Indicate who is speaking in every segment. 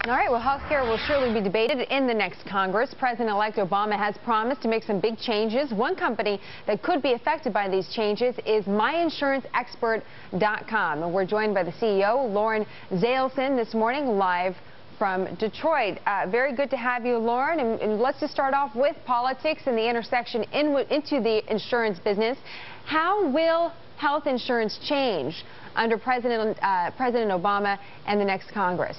Speaker 1: All right, well, health care will surely be debated in the next Congress. President-elect Obama has promised to make some big changes. One company that could be affected by these changes is MIEInsuranceExpert.com. And we're joined by the CEO, Lauren Zaleson, this morning, live from Detroit. Very good to have you, Lauren. And let's just start off with politics and the intersection into the insurance business. How will health insurance change under President Obama and the next Congress?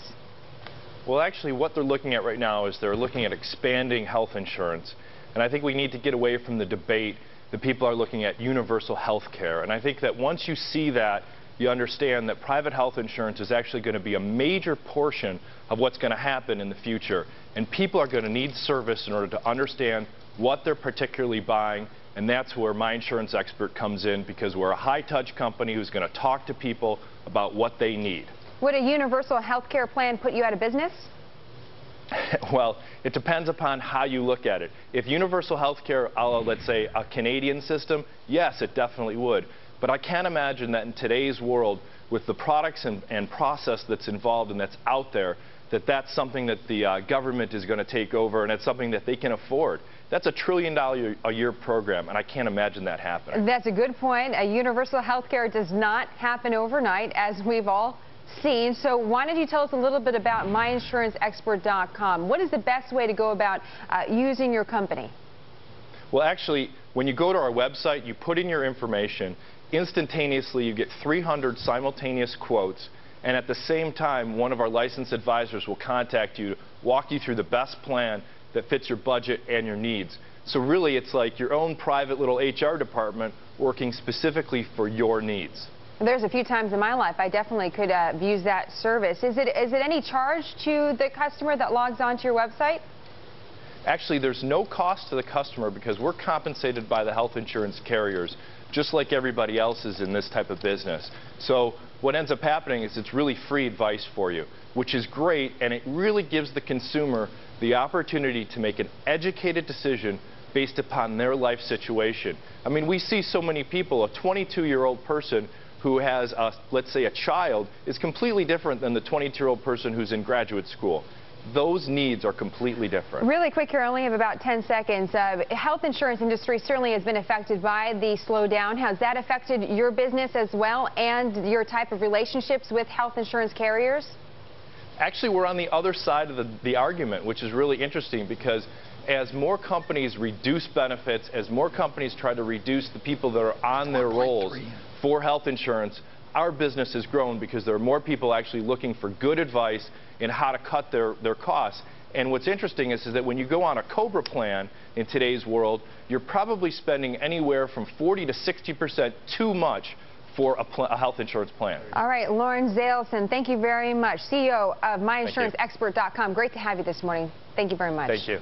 Speaker 2: Well, actually, what they're looking at right now is they're looking at expanding health insurance. And I think we need to get away from the debate that people are looking at universal health care. And I think that once you see that, you understand that private health insurance is actually going to be a major portion of what's going to happen in the future. And people are going to need service in order to understand what they're particularly buying. And that's where My Insurance Expert comes in, because we're a high-touch company who's going to talk to people about what they need.
Speaker 1: Would a universal health care plan put you out of business?
Speaker 2: Well, it depends upon how you look at it. If universal health care, let's say a Canadian system, yes, it definitely would. But I can't imagine that in today's world, with the products and process that's involved and that's out there, that that's something that the government is going to take over, and it's something that they can afford. That's a $1 trillion a year program, and I can't imagine that happening. That's
Speaker 1: a good point. A universal health care does not happen overnight, as we've all seen. So why don't you tell us a little bit about MIEInsuranceExpert.com? What is the best way to go about using your company?
Speaker 2: Well, actually, when you go to our website, you put in your information. Instantaneously, you get 300 simultaneous quotes. And at the same time, one of our licensed advisors will contact you to walk you through the best plan that fits your budget and your needs. So really, it's like your own private little HR department working specifically for your needs.
Speaker 1: There's a few times in my life I definitely could use that service. Is it any charge to the customer that logs onto your website?
Speaker 2: Actually, there's no cost to the customer because we're compensated by the health insurance carriers, just like everybody else is in this type of business. So what ends up happening is it's really free advice for you, which is great, and it really gives the consumer the opportunity to make an educated decision based upon their life situation. I mean, we see so many people, a 22-year-old person who has, let's say, a child, is completely different than the 22-year-old person who's in graduate school. Those needs are completely different.
Speaker 1: Really quick here, I only have about 10 seconds. Health insurance industry certainly has been affected by the slowdown. Has that affected your business as well and your type of relationships with health insurance carriers?
Speaker 2: Actually, we're on the other side of the argument, which is really interesting, because as more companies reduce benefits, as more companies try to reduce the people that are on their rolls for health insurance, our business has grown because there are more people actually looking for good advice in how to cut their costs. And what's interesting is that when you go on a COBRA plan in today's world, you're probably spending anywhere from 40 to 60% too much for a health insurance plan.
Speaker 1: All right, Lauren Zaleson, thank you very much. CEO of MIEInsuranceExpert.com. Great to have you this morning. Thank you very much.
Speaker 2: Thank you.